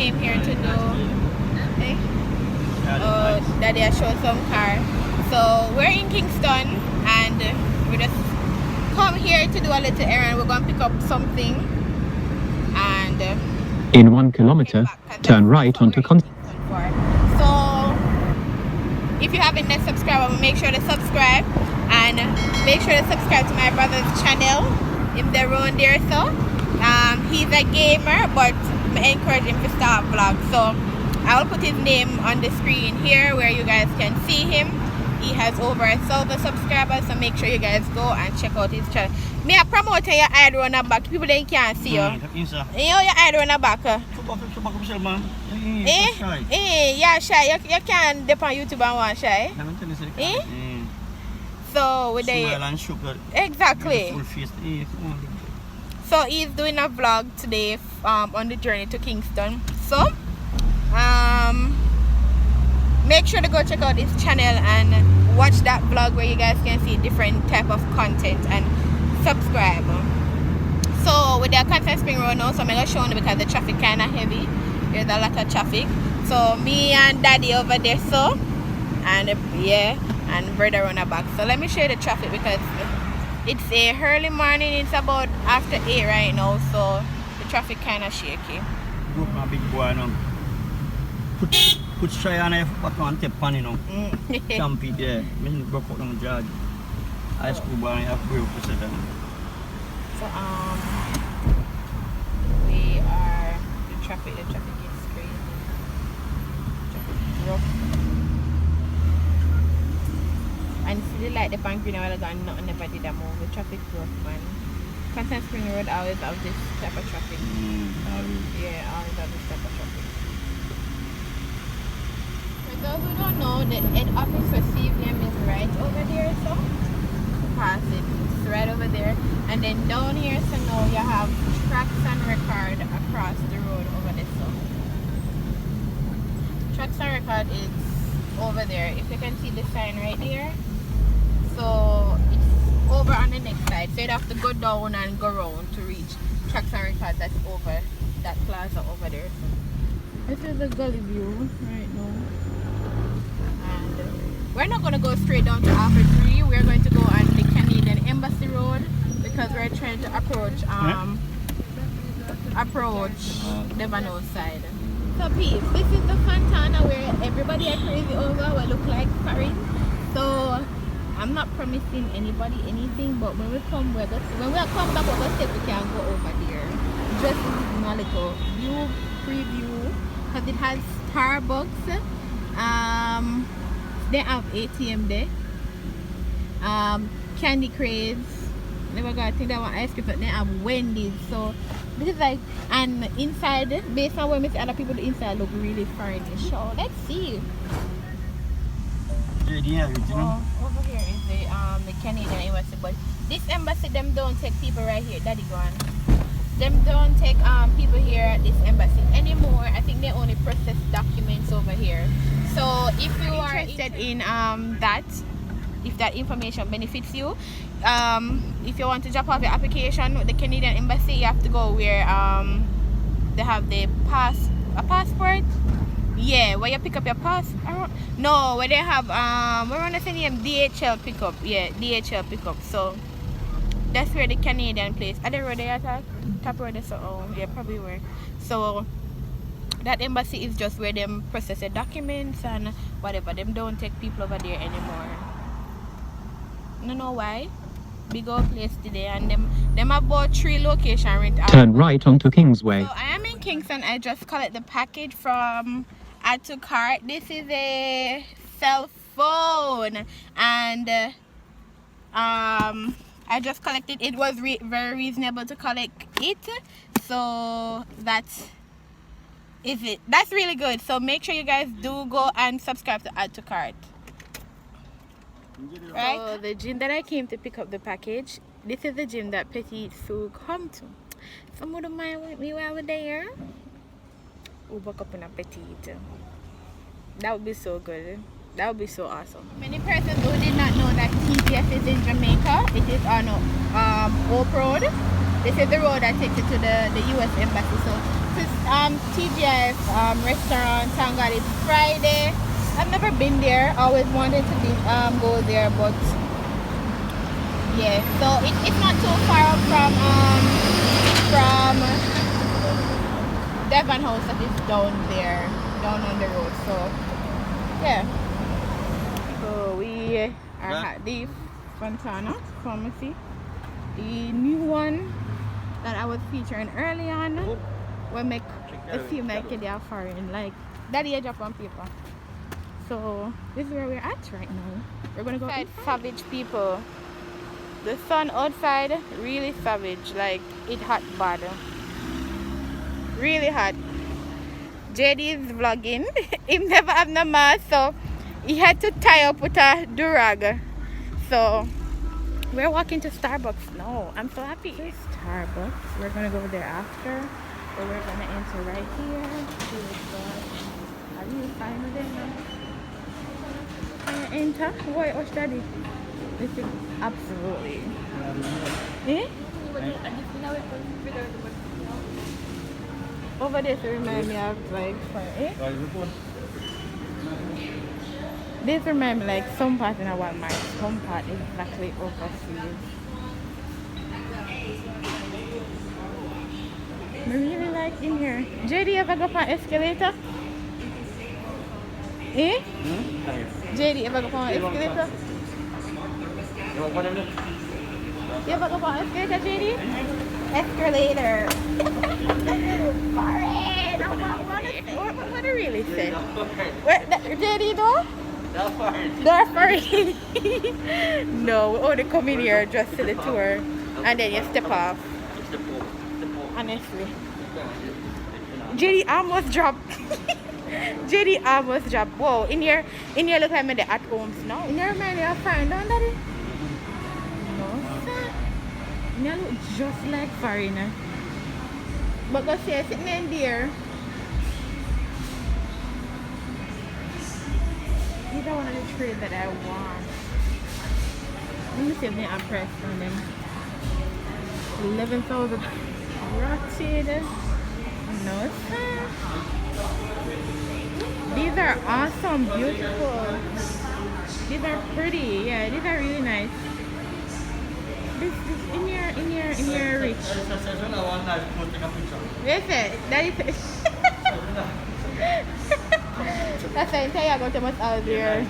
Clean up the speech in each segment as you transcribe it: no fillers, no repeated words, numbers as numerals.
came here to do. Okay. Daddy has showed some car. So we're in Kingston and we just come here to do a little errand. We're going to pick up something and in 1 kilometer, turn right onto So if you haven't yet subscribed, make sure to subscribe and make sure to subscribe to my brother's channel in the road there. So he's a gamer, but I encourage him to start vlog. So I'll put his name on the screen here where you guys can see him. He has over 1,000 subscribers, so make sure you guys go and check out his channel. Me a promote your eye on the back. People they can't see you. You know your eye on the back. Yeah, shy. You can't dip on YouTube and watch shy. So with the exactly. So he's doing a vlog today on the journey to Kingston. So make sure to go check out his channel and watch that vlog where you guys can see different type of content and subscribe. So with the Content Spring Road now, so I'm gonna show you because the traffic kinda heavy. There's a lot of traffic. So me and daddy over there, so and yeah, and brother on the back. So let me show you the traffic because it's a early morning, it's about after 8 right now, so the traffic kinda shaky. Go my big boy now. Put try on a on tip pan, you know. Champion there. Me broke out on judge. High school boy I have broke for certain. So we are the traffic is crazy. Traffic is rough. And see the light the bank green while ago nothing never did a move. The traffic rough man. Content Spring Road always have this type of traffic. Yeah, always have this type of traffic. For those who don't know, the head office for CVM is right over there, so pass it. It's right over there. And then down here, so now you have Tracks and Record across the road over there. So Tracks and Record is over there. If you can see the sign right there, so it's over on the next side. So you'd have to go down and go around to reach Tracks and Record. That's over that plaza over there. So this is the gully view right now. And we're not going to go straight down to Alfred 3. We're going to go on the Canadian Embassy Road because we're trying to approach the Vano side. So peeps, this is the Fontana where everybody are crazy over what look like foreign. So I'm not promising anybody anything, but when we come back, we're going to see if we can go over there. Just a little view preview because it has Starbucks. They have ATM there. Candy craze. Never got, I think that one ice cream, but they have Wendy's. So this is like, and inside, based on what we see other people, the inside look really foreign. So let's see. Over here is the Canadian embassy, but this embassy them don't take people right here. Daddy go on. Them don't take people here at this embassy anymore. I think they only process documents over here. So if you are interested in that, if that information benefits you, if you want to drop off your application with the Canadian embassy, you have to go where they have the passport. Yeah, where you pick up your passport. No, where they have we're on the name DHL pickup. Yeah, DHL pickup. So that's where the Canadian place. Are they ready at top road? So yeah, probably were. So that embassy is just where them process the documents and whatever. Them don't take people over there anymore. No know why. Big old place today, and them about 3 locations rent out. Turn right onto Kingsway. So I am in Kingston. I just collect the package from Add to Cart. This is a cell phone, and I just collected. It was very reasonable to collect it, so that's it. That's really good. So make sure you guys do go and subscribe to Add to Cart. Right? So the gym that I came to pick up the package, this is the gym that Petit Sue come to. Some of mind with me while we're there. We'll back up in a Petit. That would be so good. That would be so awesome. Many persons who did not know that TPS is in Jamaica. It is on Hope Road. This is the road that takes you to the US Embassy. So TGIF restaurant. Thank God it's Friday. I've never been there. Always wanted to go there, but yeah. So it's not too far up from Devon House that is down there, down on the road. So yeah. So we are at the Fontana pharmacy, the new one that I was featuring early on. Will make it seem like they are foreign, like daddy a Japan paper. So this is where we're at right now. We're gonna go inside. Savage people. The sun outside really savage, like it hot bad. Really hot. JD is vlogging. He never have no mask, so he had to tie up with a durag. So we're walking to Starbucks now. I'm so happy. Starbucks. We're gonna go there after. So we're gonna enter right here. Are you fine with it now? Can you enter? Why, what's daddy? This is absolutely. Eh? Over there to remind me of like eh? This remind me like some part in a Walmart, some part exactly overseas. I really like in here. JD ever go up an escalator? Eh? JD ever go up an escalator? You ever go up an escalator, JD? Escalator. What do you really say? What, JD though? They're foreign. No, we only come in here just to the tour and then you step off. Honestly. JD almost dropped. JD almost dropped. Whoa, in here look like me the at homes now. In here remind me of foreign, don't daddy? No, sir. In here look just like foreigner. But go see sitting in there. These are one of the trades that I want. Let me see if they are pressed on them. 11,000 rotted. No, sir. These are awesome, beautiful. These are pretty. Yeah, these are really nice. This in your rich. Listen, that is. That's the entire go to much out there.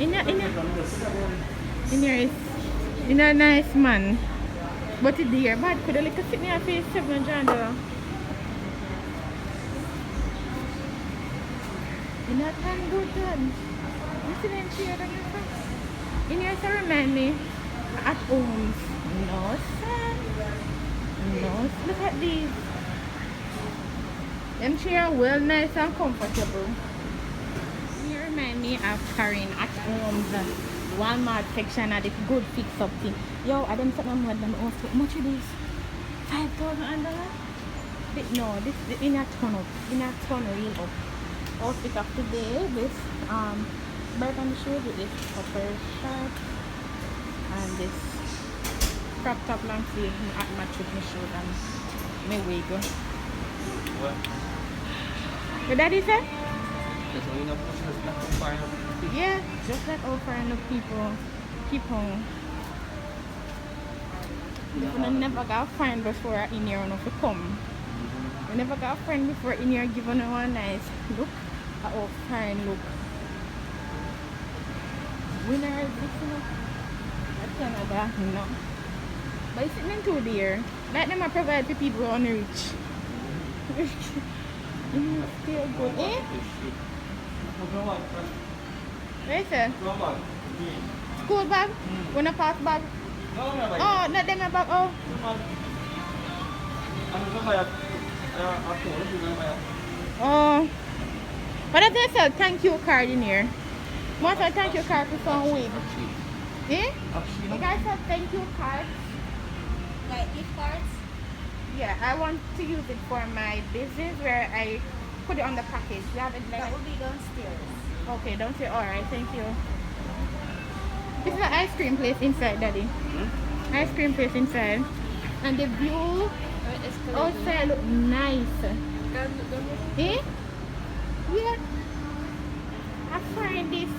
In here is a nice man. But it's dear, but could I like sit near face $700? In a tan good done. You see them chair on your front? In here to remind me at homes. No, sir. No, look at these. Them chair are well nice and comfortable. You remind me of carrying at homes. Walmart section at this good fix up thing. Yo, I don't set my mother them also. How much it is? $5,000? No, this in a ton up. In a ton real up. Outfit of today, this burgundy shoes with this upper shirt and this crop top long sleeve at match with my shoes and my wig. What? What daddy said? Yeah, just like all foreign people keep on. I never got a friend before in here enough to come. I never got a friend before in here giving her a nice look. Oh, fine look. Winner is this, you know? That's Canada, no. But it's sitting too dear. Like them I provide for people on the rich. Still good, eh? Where is it? School bag? Wanna pass bag? Oh, not them bag, oh. Oh. But if they sell thank you card in here, want a thank you card for some wig? Eh? You guys have thank you cards? Like gift cards? Yeah, I want to use it for my business where I put it on the package. You have it like that will be downstairs. Okay, downstairs. Alright, thank you. This is an ice cream place inside, Daddy. Ice cream place inside. And the view outside look nice. Eh? Where? I find this.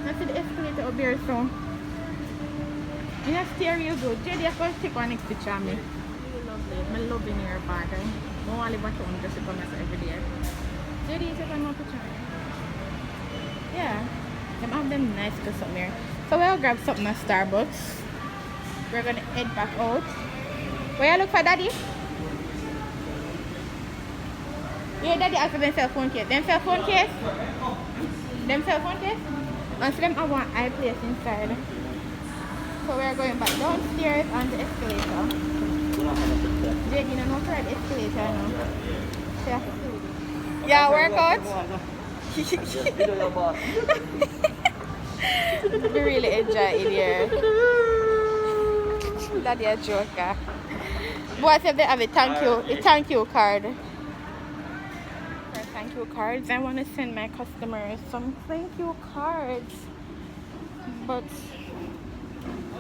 I see the escalator up there, so. You know, stereo good. JD, I can take one next picture of me. Lovely. I love in your bag. I don't want to live at home just to come every day. JD, take one more picture. Yeah. Them have them nice to somewhere. So we'll grab something at Starbucks. We're gonna head back out. Where you look for daddy? Yeah, daddy asked for them cell phone case. Them cell phone case? Them cell phone case? And so them have one eye place inside. So we're going back downstairs on the escalator. Jade, you know how to ride the escalator now. So you have to do it. Yeah, workout? We really enjoy it here. Daddy a joker. Boy said they have a thank you card. For thank you cards, I want to send my customers some thank you cards. But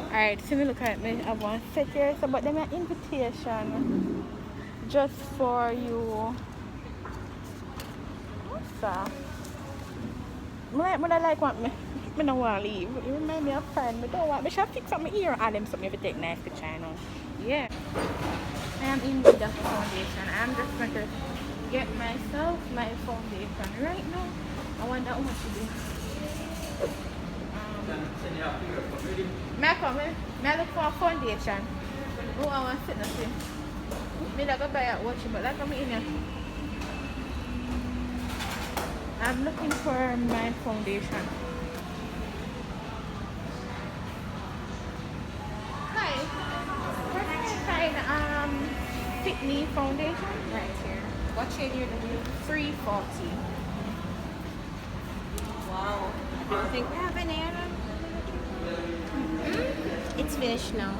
alright, so we look at me. I want to set here, so but them an invitation just for you. What's that? I like what me don't want to leave. You remind me of a friend. I don't want. I should fix up my ear and them something if I take nice picture, you know. Yeah. I am in need of foundation. I'm just going to get myself my foundation right now. I wonder how much it is. May I look for a foundation? Oh, I want to sit nothing. Maybe I go buy a watch, but like I'm in here. I'm looking for my foundation. Hi. Where can I find Fit Me foundation? Right here. What shade are you doing? 340. Wow. I don't think we have an errand. It's finished now.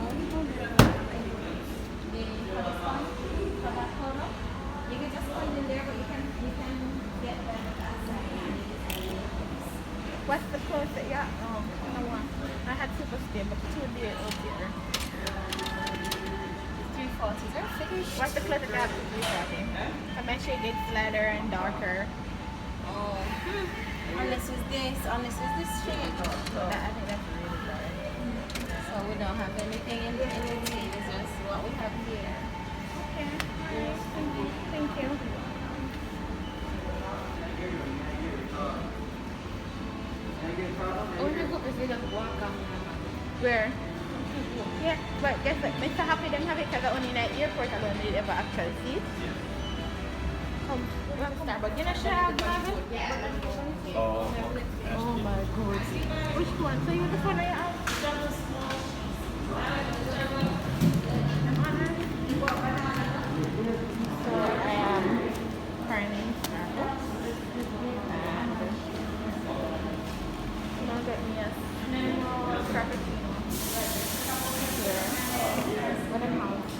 You can just put it in there, but you can get that. What's the clothes that you have? Oh, I don't want. I had super stay, but 2 days out here. 340s are finished. What's the clothes that you have? 340. I make sure it gets lighter and darker. Oh. Unless it's this shade. I think that's really dark. So we don't have anything in the shade. It's just what we have here. Okay. Thank you. Oh my goodness, we just walk on. Where? Yeah, but guess what? Mr. Happy them have it because only in the airport I don't need ever actual seat. Come, we have Starbucks. You know, Shab, Oh, oh my god. Which one? So you the one I have? So I am currently in Starbucks. And I'll get me a small frappuccino. Here. What a house.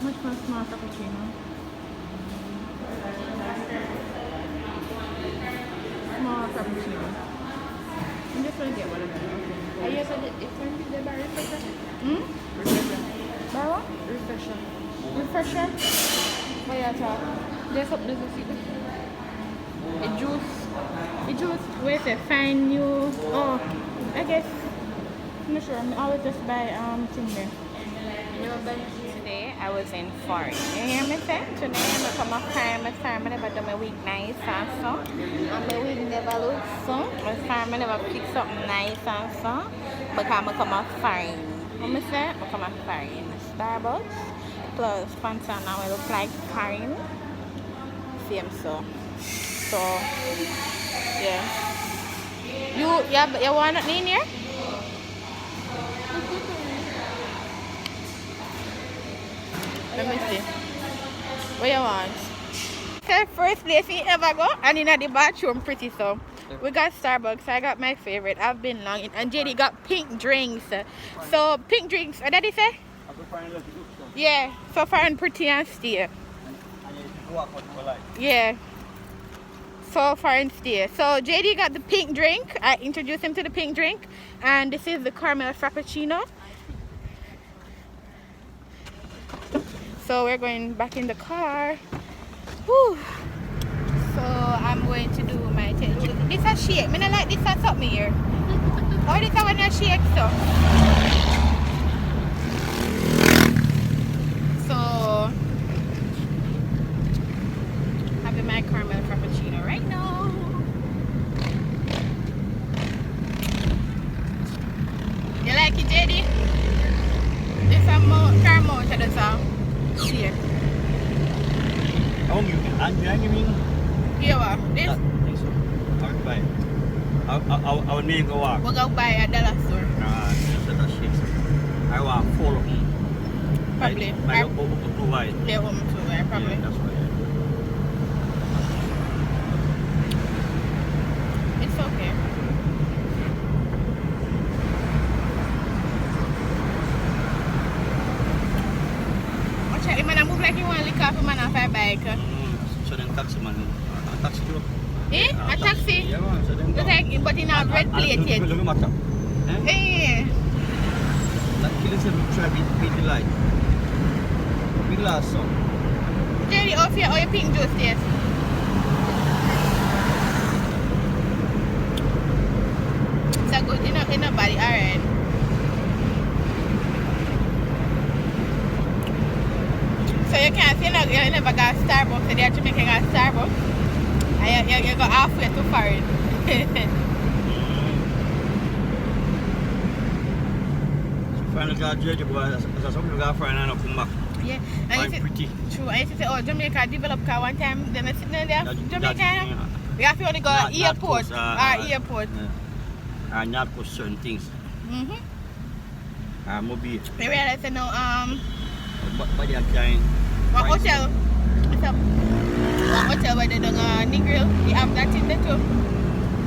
Much more small frappuccino. Small frappuccino. I'm just gonna get one of them. Are you also different with the bar refresher? Refresher. Buy what? Refresher. Refresher? What you talk? There's something to see. The juice. The juice. Where's the fine new? Oh, I guess. I'm not sure. I always just buy thing there. Today I was in Foreign. You hear me say? Today I come up time. I never do my week nice and so. And my week never looks so. I never pick something nice and so. But I'm come up fine. What me say? I come up fine. Starbucks plus Fontana will look like fine. Same so. So yeah. You want it in here? Let me see. What you want? Okay, first place we ever go, and in the bathroom pretty so. We got Starbucks. I got my favorite. I've been longing. And JD got pink drinks. So pink drinks, what did he say? Yeah, so far and pretty and stay. Yeah. So far and stay. So JD got the pink drink. I introduced him to the pink drink. And this is the caramel frappuccino. So we're going back in the car. Whew. So I'm going to do my tail. This a shake. I don't like this a something here. Oh, this a when you shake so. So having my caramel frappuccino right now. You like it, JD? This a caramel to the sound. Shake. How you can you mean? Here what? This? I think so. I'll buy it. I'll name go walk. We'll go buy at the dollar store. Nah, that's shit. I want 4 of them. Probably. I go too wide. Yeah, home too, right? Probably. Yeah, that's right. It's okay. Watch out, the man move like he want to lick off a man off a bike. So then taxi man, a taxi too. Eh? A taxi? Yeah, man. So then But he not red plate yet. Look matter. Eh? Like killing some try beat the light. Big last song. Jerry, off here, or your pink juice there? It's a good, in a body, alright. So you can't see, you never got Starbucks, so they're Jamaica got Starbucks. And you go halfway too far in. Finally got judge boy, as something got friend and come back. Yeah, I'm pretty. True, I used to say, oh, Jamaica developed car one time, then I sit there, Jamaica, yeah. we have to only go Not airport, close, airport. Yeah. And not for certain things. Mm-hmm. Mobile. I realize, you know, But they are trying. what hotel? What's up? What hotel where they do the grill? You have that in there too.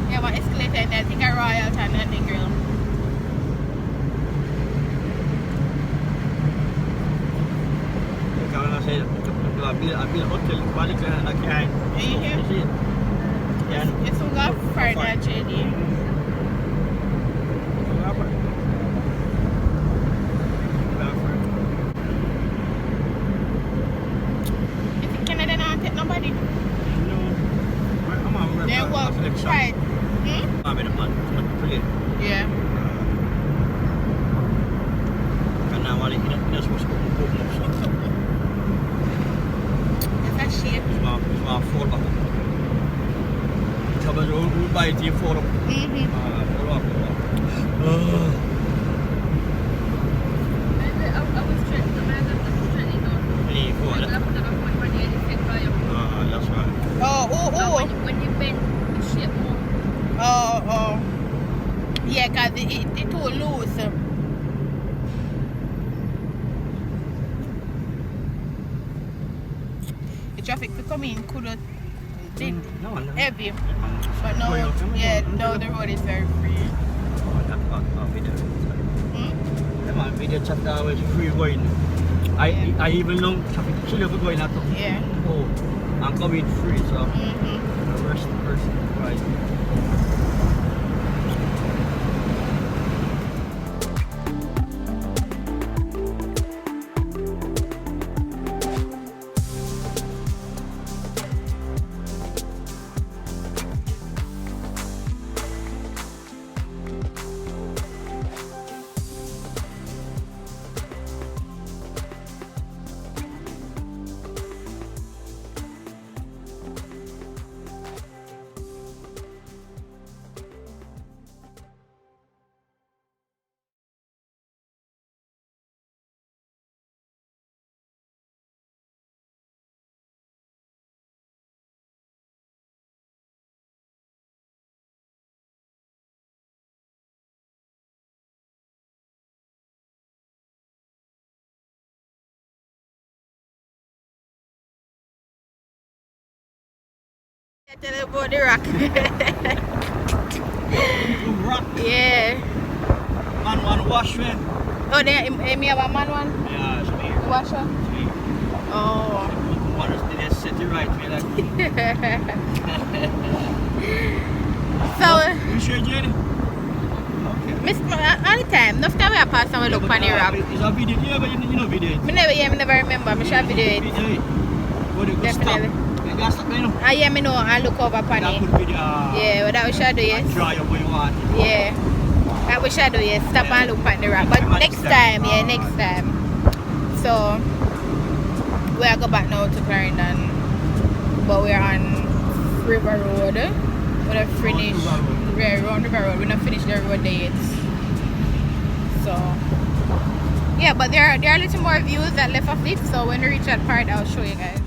You have an escalator and I think a Royal and a the grill. I said, I build hotel in Bali and I can't. You see? Yeah. It's all got further, JD. You think Canada don't take nobody? They will try. I'm in a month. Yeah. And now I just was It's a shape. it's my fall back. So we'll buy it for fall up. I was trying to manage the training on. That's right. Oh. When you bend the shape more. Oh. Yeah, because it too loose. The traffic to come in could have been heavy. But now, now the road is very free. Video chat always free going. I even know traffic chill for going out. Yeah. Oh, I'm coming free, so the rest person right. Tell you about the rock. Rock. Yeah. Man, one wash man. Oh, there, me have a man one? Yeah, it's me. The washer? It's me. Oh. One is the set it right, me like. So, You sure, Jenny? Okay. Miss all the time. Enough time we pass and we look on the rock. It's a video. Yeah, but you know video. Me never remember. Me shall video it. Definitely. Ah, yeah, me know. I look over upon it. Yeah, what that we shall do, yes. Draw your way you want. Yeah. That we shall do, yes. Stop and look on the rock. But next time, yeah, next time. So, we are go back now to Clarendon. But we're on River Road. We're not finished. We're on River Road. We're not finished the road yet. So, yeah, but there are a little more views that left of it. So when we reach that part, I'll show you guys.